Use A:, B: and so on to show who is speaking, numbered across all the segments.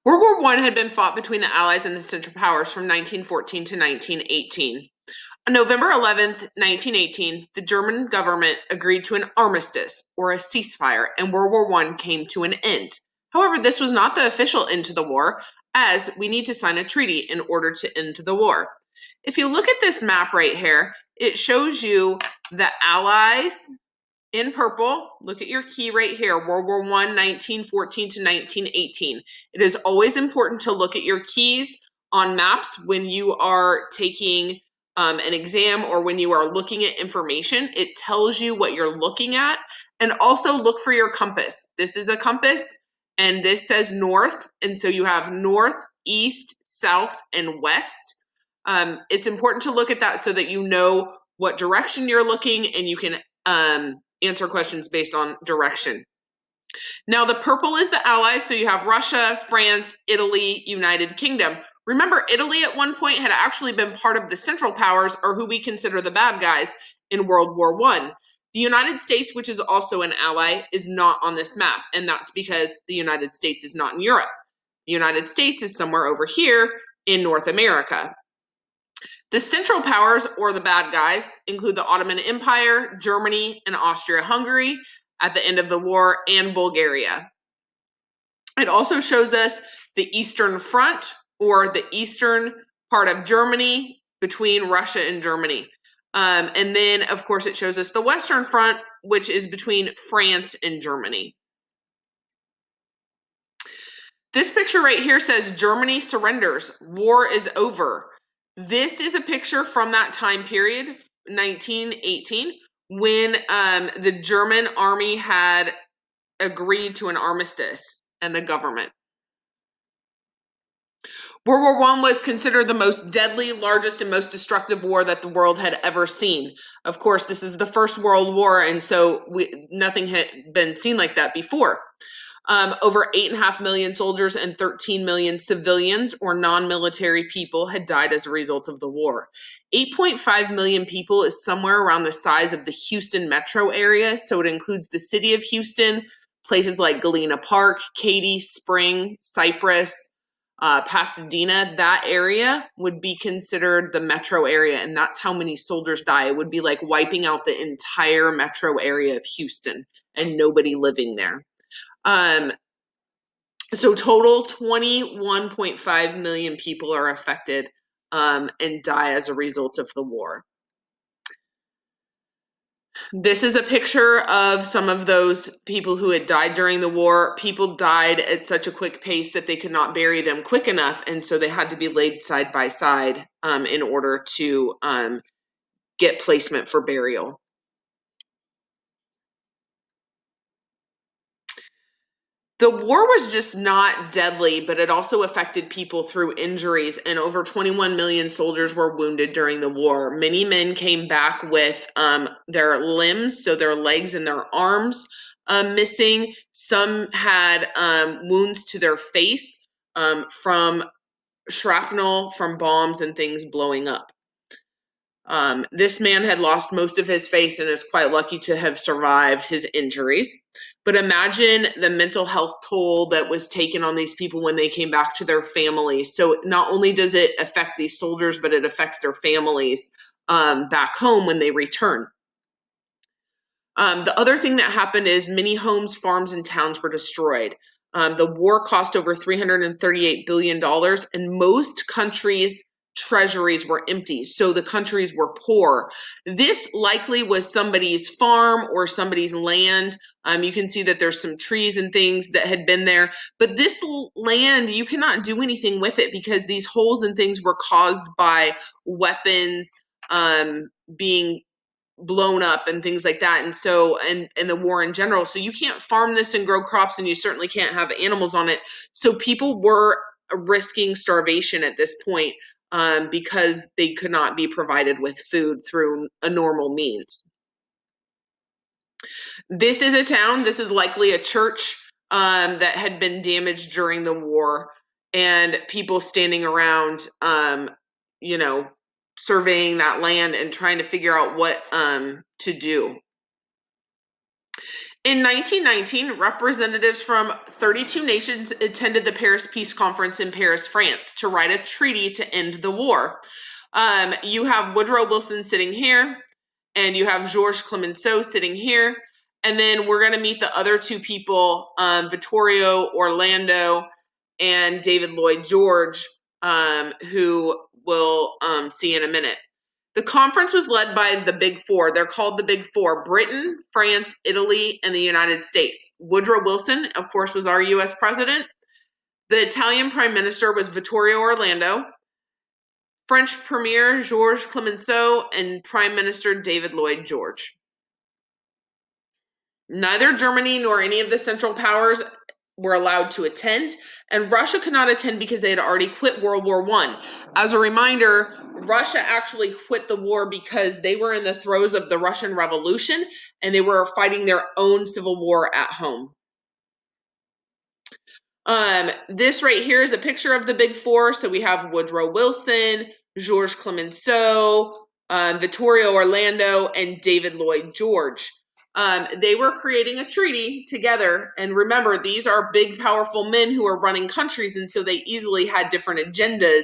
A: World War I had been fought between the Allies and the Central Powers from 1914 to 1918. On November 11th, 1918, the German government agreed to an armistice, or a ceasefire, and World War I came to an end. However, this was not the official end to the war, as we need to sign a treaty in order to end the war. If you look at this map right here, it shows you the Allies in purple. Look at your key right here, World War I, 1914 to 1918. It is always important to look at your keys on maps when you are taking an exam or when you are looking at information. It tells you what you're looking at. And also look for your compass. This is a compass, and this says north. And so you have north, east, south, and west. It's important to look at that so that you know what direction you're looking and you can answer questions based on direction. Now, the purple is the Allies, so you have Russia, France, Italy, United Kingdom. Remember, Italy at one point had actually been part of the Central Powers, or who we consider the bad guys, in World War I. The United States, which is also an ally, is not on this map, and that's because the United States is not in Europe. The United States is somewhere over here in North America. The Central Powers, or the bad guys, include the Ottoman Empire, Germany, and Austria-Hungary at the end of the war, and Bulgaria. It also shows us the Eastern Front, or the eastern part of Germany between Russia and Germany. And then, of course, it shows us the Western Front, which is between France and Germany. This picture right here says Germany surrenders. War is over. This is a picture from that time period, 1918, when the German army had agreed to an armistice and the government. World War I was considered the most deadly, largest, and most destructive war that the world had ever seen. Of course, this is the First World War, and so nothing had been seen like that before. Over 8.5 million soldiers and 13 million civilians or non-military people had died as a result of the war. 8.5 million people is somewhere around the size of the Houston metro area, so it includes the city of Houston, places like Galena Park, Katy, Spring, Cypress, Pasadena. That area would be considered the metro area, and that's how many soldiers die. It would be like wiping out the entire metro area of Houston and nobody living there. So total 21.5 million people are affected and die as a result of the war. This is a picture of some of those people who had died during the war. People died at such a quick pace that they could not bury them quick enough, and so they had to be laid side by side in order to get placement for burial. The war was just not deadly, but it also affected people through injuries, and over 21 million soldiers were wounded during the war. Many men came back with their limbs, so their legs and their arms missing. Some had wounds to their face from shrapnel, from bombs and things blowing up. This man had lost most of his face and is quite lucky to have survived his injuries. But imagine the mental health toll that was taken on these people when they came back to their families. So not only does it affect these soldiers, but it affects their families back home when they return. The other thing that happened is many homes, farms, and towns were destroyed. The war cost over $338 billion, and most countries' treasuries were empty, so the countries were poor. This likely was somebody's farm or somebody's land. You can see that there's some trees and things that had been there, but this land, you cannot do anything with it because these holes and things were caused by weapons being blown up and things like that, and so and the war in general. So you can't farm this and grow crops, and you certainly can't have animals on it. So people were risking starvation at this point because they could not be provided with food through a normal means. This is a town. This is likely a church that had been damaged during the war, and people standing around, surveying that land and trying to figure out what to do. In 1919, representatives from 32 nations attended the Paris Peace Conference in Paris, France, to write a treaty to end the war. You have Woodrow Wilson sitting here, and you have Georges Clemenceau sitting here. And then we're going to meet the other two people, Vittorio Orlando and David Lloyd George, who we'll see in a minute. The conference was led by the Big Four. They're called the Big Four: Britain, France, Italy, and the United States. Woodrow Wilson, of course, was our U.S. president. The Italian prime minister was Vittorio Orlando. French premier Georges Clemenceau, and Prime Minister David Lloyd George. Neither Germany nor any of the Central Powers were allowed to attend, and Russia could not attend because they had already quit World War I. As a reminder, Russia actually quit the war because they were in the throes of the Russian Revolution, and they were fighting their own civil war at home. This right here is a picture of the Big Four. So we have Woodrow Wilson, Georges Clemenceau, Vittorio Orlando, and David Lloyd George. They were creating a treaty together. And remember, these are big, powerful men who are running countries. And so they easily had different agendas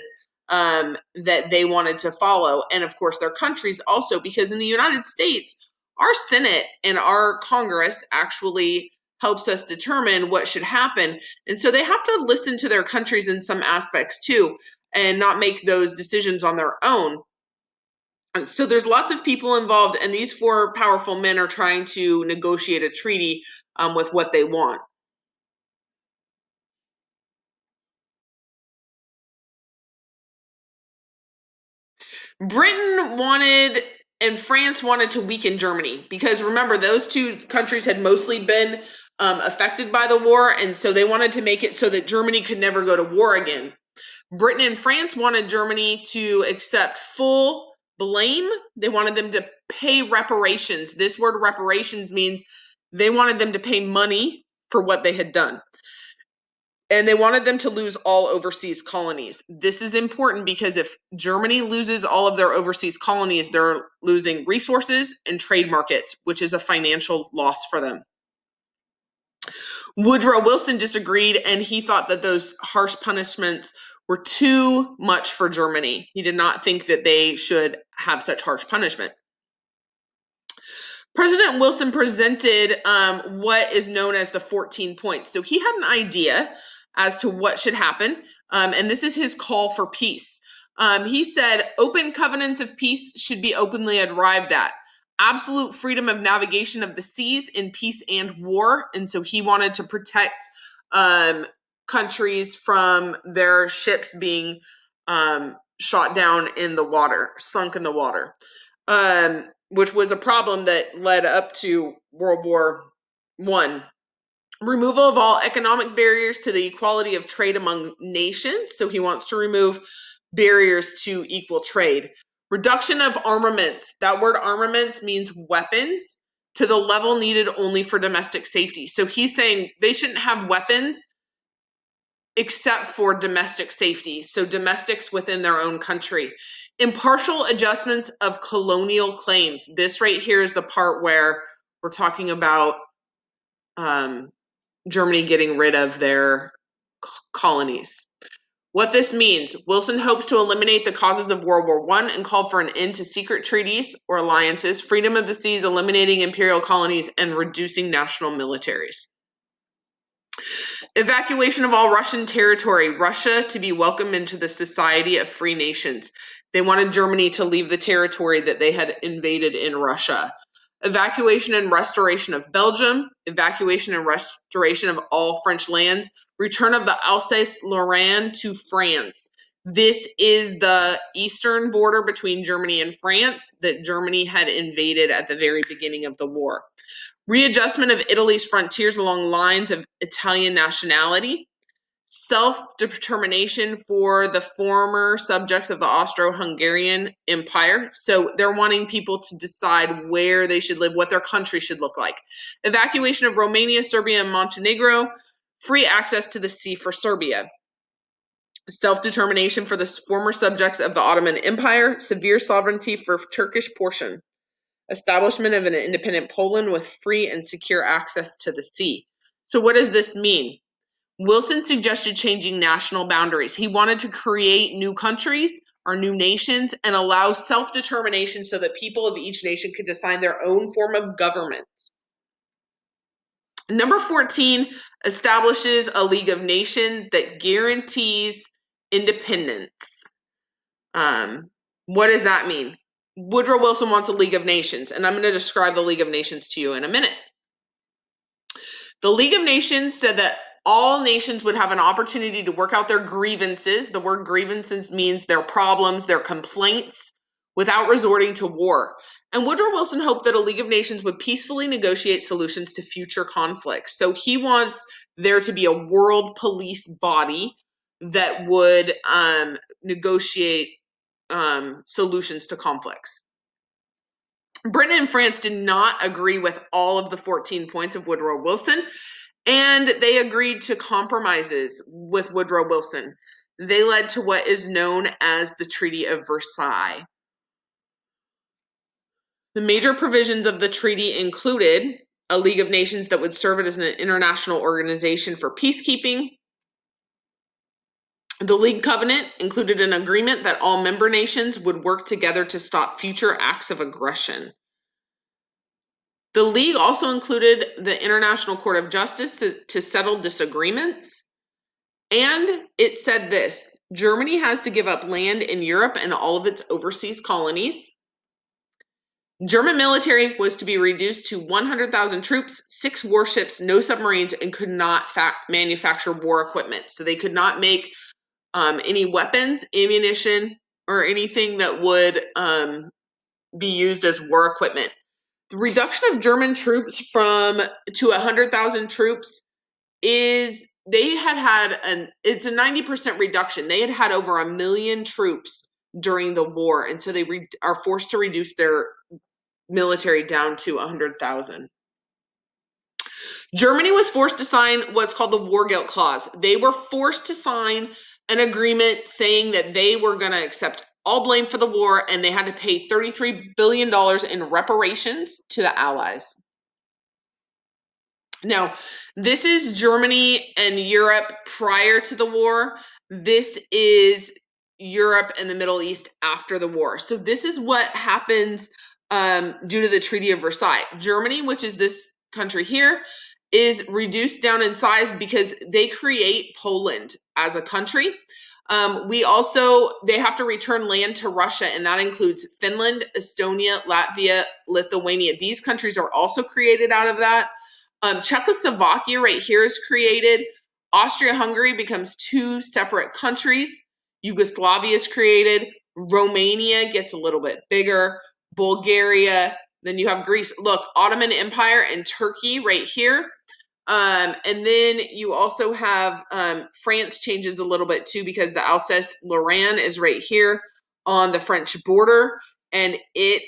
A: that they wanted to follow. And of course, their countries also, because in the United States, our Senate and our Congress actually helps us determine what should happen. And so they have to listen to their countries in some aspects too, and not make those decisions on their own. So there's lots of people involved, and these four powerful men are trying to negotiate a treaty with what they want. Britain wanted and France wanted to weaken Germany because remember, those two countries had mostly been affected by the war, and so they wanted to make it so that Germany could never go to war again. Britain and France wanted Germany to accept full blame. They wanted them to pay reparations. This word reparations means they wanted them to pay money for what they had done. And they wanted them to lose all overseas colonies. This is important because if Germany loses all of their overseas colonies, they're losing resources and trade markets, which is a financial loss for them. Woodrow Wilson disagreed, and he thought that those harsh punishments were too much for Germany. He did not think that they should have such harsh punishment. President Wilson presented what is known as the 14 points. So he had an idea as to what should happen, and this is his call for peace. He said open covenants of peace should be openly arrived at. Absolute freedom of navigation of the seas in peace and war, and so he wanted to protect countries from their ships being shot down in the water, sunk in the water, which was a problem that led up to World War I. Removal of all economic barriers to the equality of trade among nations. So he wants to remove barriers to equal trade. Reduction of armaments. That word armaments means weapons to the level needed only for domestic safety. So he's saying they shouldn't have weapons except for domestic safety. So domestics within their own country. Impartial adjustments of colonial claims. This right here is the part where we're talking about Germany getting rid of their colonies. What this means, Wilson hopes to eliminate the causes of World War I and called for an end to secret treaties or alliances, freedom of the seas, eliminating imperial colonies, and reducing national militaries. Evacuation of all Russian territory, Russia to be welcomed into the Society of Free Nations. They wanted Germany to leave the territory that they had invaded in Russia. Evacuation and restoration of Belgium, evacuation and restoration of all French lands, return of the Alsace-Lorraine to France. This is the eastern border between Germany and France that Germany had invaded at the very beginning of the war. Readjustment of Italy's frontiers along lines of Italian nationality. Self-determination for the former subjects of the Austro-Hungarian Empire. So they're wanting people to decide where they should live, what their country should look like. Evacuation of Romania, Serbia, and Montenegro. Free access to the sea for Serbia. Self-determination for the former subjects of the Ottoman Empire. Severe sovereignty for Turkish portion. establishment of an independent Poland with free and secure access to the sea. So what does this mean? Wilson suggested changing national boundaries. He wanted to create new countries or new nations and allow self-determination so that people of each nation could decide their own form of government. Number 14 establishes a League of Nations that guarantees independence. What does that mean? Woodrow Wilson wants a League of Nations, and I'm going to describe the League of Nations to you in a minute. The League of Nations said that all nations would have an opportunity to work out their grievances. The word grievances means their problems, their complaints, without resorting to war. And Woodrow Wilson hoped that a League of Nations would peacefully negotiate solutions to future conflicts. So he wants there to be a world police body that would negotiate solutions to conflicts. Britain and France did not agree with all of the 14 points of Woodrow Wilson, and they agreed to compromises with Woodrow Wilson. They led to what is known as the Treaty of Versailles. The major provisions of the treaty included a League of Nations that would serve as an international organization for peacekeeping. The League Covenant included an agreement that all member nations would work together to stop future acts of aggression. The League also included the International Court of Justice to settle disagreements. And it said this: Germany has to give up land in Europe and all of its overseas colonies. German military was to be reduced to 100,000 troops, 6 warships, no submarines, and could not manufacture war equipment. So they could not make any weapons, ammunition, or anything that would be used as war equipment. The reduction of German troops to 100,000 troops it's a 90% reduction. They had over 1 million troops during the war, and so they are forced to reduce their military down to 100,000. Germany was forced to sign what's called the War Guilt Clause. They were forced to sign an agreement saying that they were going to accept all blame for the war, and they had to pay $33 billion in reparations to the Allies. Now, this is Germany and Europe prior to the war. This is Europe and the Middle East after the war. So this is what happens due to the Treaty of Versailles. Germany, which is this country here, is reduced down in size because they create Poland as a country. They have to return land to Russia, and that includes Finland, Estonia, Latvia, Lithuania. These countries are also created out of that. Czechoslovakia right here is created. Austria-Hungary becomes 2 separate countries. Yugoslavia is created. Romania gets a little bit bigger. Bulgaria. Then you have Greece. Look, Ottoman Empire and Turkey right here. And then you also have France changes a little bit too, because the Alsace-Lorraine is right here on the French border, and it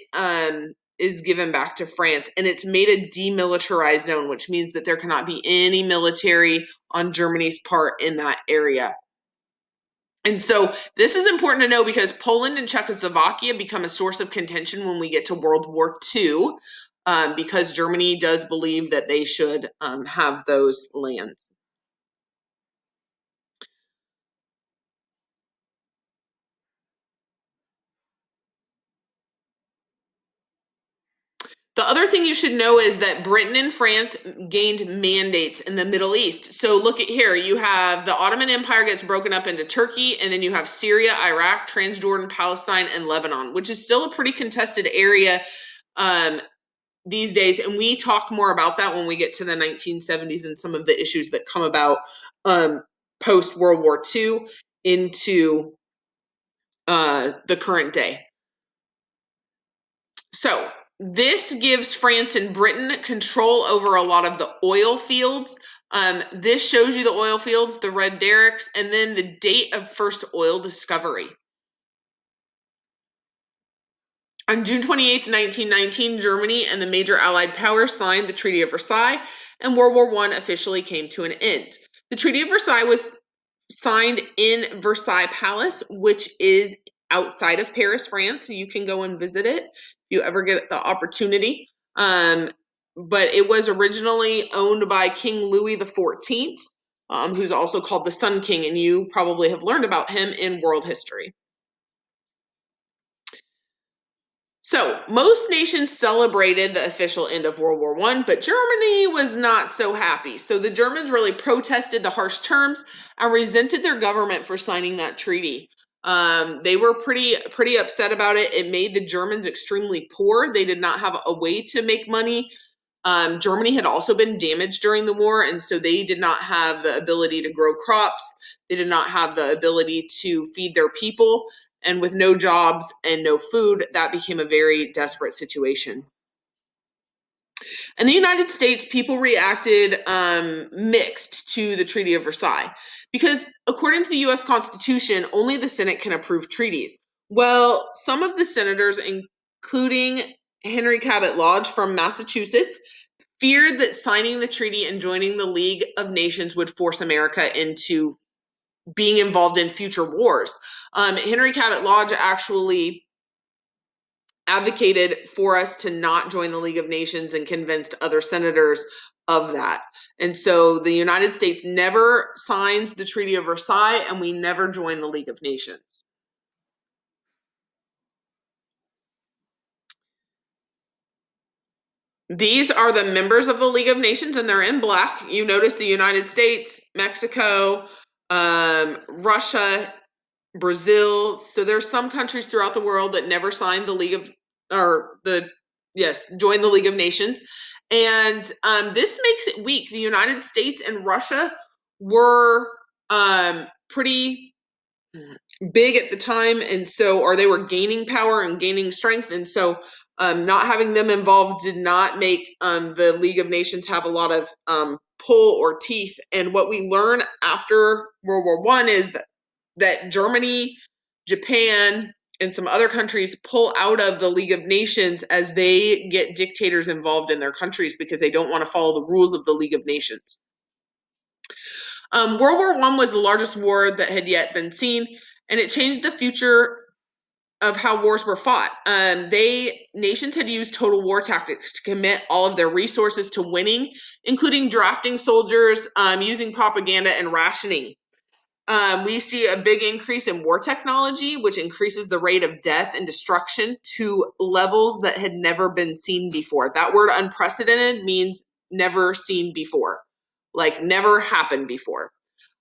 A: is given back to France, and it's made a demilitarized zone, which means that there cannot be any military on Germany's part in that area. And so this is important to know because Poland and Czechoslovakia become a source of contention when we get to World War II, because Germany does believe that they should have those lands. The other thing you should know is that Britain and France gained mandates in the Middle East. So look at here, you have the Ottoman Empire gets broken up into Turkey, and then you have Syria, Iraq, Transjordan, Palestine, and Lebanon, which is still a pretty contested area these days. And we talk more about that when we get to the 1970s and some of the issues that come about post-World War II into the current day. So this gives France and Britain control over a lot of the oil fields. This shows you the oil fields, the red derricks, and then the date of first oil discovery. On June 28, 1919, Germany and the major Allied powers signed the Treaty of Versailles, and World War I officially came to an end. The Treaty of Versailles was signed in Versailles Palace, which is outside of Paris, France. So you can go and visit it if you ever get the opportunity. But it was originally owned by King Louis XIV, who's also called the Sun King, and you probably have learned about him in world history. So most nations celebrated the official end of World War I, but Germany was not so happy. So the Germans really protested the harsh terms and resented their government for signing that treaty. They were pretty upset about it. It made the Germans extremely poor. They did not have a way to make money. Germany had also been damaged during the war, and so they did not have the ability to grow crops. They did not have the ability to feed their people. And with no jobs and no food, that became a very desperate situation. In the United States, people reacted mixed to the Treaty of Versailles because, according to the U.S. Constitution, only the Senate can approve treaties. Well, some of the senators, including Henry Cabot Lodge from Massachusetts, feared that signing the treaty and joining the League of Nations would force America into being involved in future wars. Henry Cabot Lodge actually advocated for us to not join the League of Nations and convinced other senators of that. And so the United States never signs the Treaty of Versailles, and we never join the League of Nations. These are the members of the League of Nations, and they're in black. You notice the United States, Mexico, Russia, Brazil. So there's some countries throughout the world that never signed the joined the League of Nations. And this makes it weak. The United States and Russia were pretty big at the time, and so they were gaining power and gaining strength, and so not having them involved did not make the League of Nations have a lot of pull or teeth. And what we learn after World War I is that Germany, Japan, and some other countries pull out of the League of Nations as they get dictators involved in their countries because they don't want to follow the rules of the League of Nations. World War I was the largest war that had yet been seen, and it changed the future of how wars were fought. Nations had used total war tactics to commit all of their resources to winning, including drafting soldiers, using propaganda, and rationing. We see a big increase in war technology, which increases the rate of death and destruction to levels that had never been seen before. That word unprecedented means never seen before, like never happened before.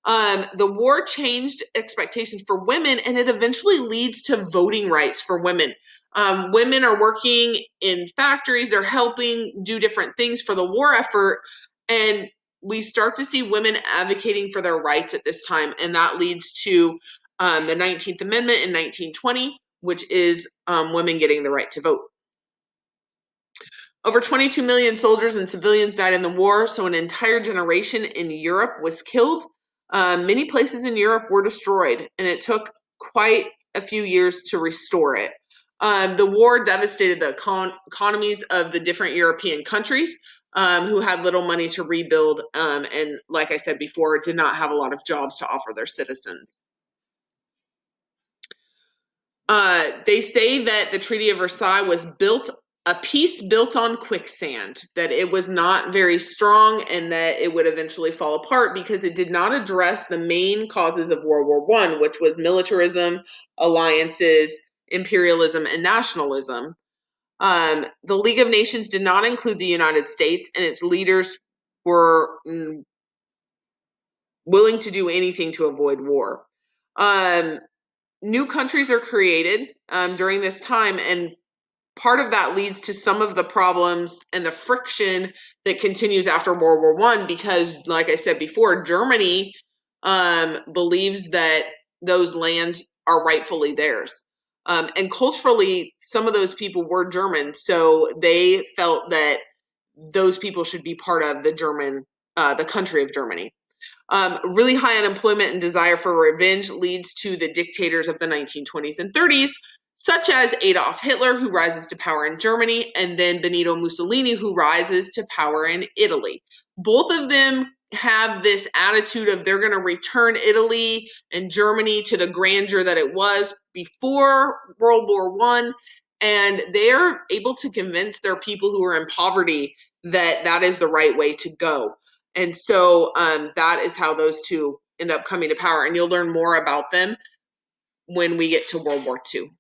A: The war changed expectations for women, and it eventually leads to voting rights for women. Women are working in factories, they're helping do different things for the war effort, and we start to see women advocating for their rights at this time, and that leads to the 19th Amendment in 1920, which is women getting the right to vote. Over 22 million soldiers and civilians died in the war, so an entire generation in Europe was killed. Many places in Europe were destroyed, and it took quite a few years to restore it. The war devastated the economies of the different European countries who had little money to rebuild, and like I said before, did not have a lot of jobs to offer their citizens. They say that the Treaty of Versailles was a peace built on quicksand, that it was not very strong and that it would eventually fall apart because it did not address the main causes of World War I, which was militarism, alliances, imperialism, and nationalism. The League of Nations did not include the United States, and its leaders were willing to do anything to avoid war. New countries are created during this time, and part of that leads to some of the problems and the friction that continues after World War I because, like I said before, Germany believes that those lands are rightfully theirs. And culturally, some of those people were German, so they felt that those people should be part of the country of Germany. Really high unemployment and desire for revenge leads to the dictators of the 1920s and 30s, such as Adolf Hitler, who rises to power in Germany, and then Benito Mussolini, who rises to power in Italy. Both of them have this attitude of they're going to return Italy and Germany to the grandeur that it was before World War I. And they're able to convince their people who are in poverty that that is the right way to go. And so that is how those two end up coming to power. And you'll learn more about them when we get to World War II.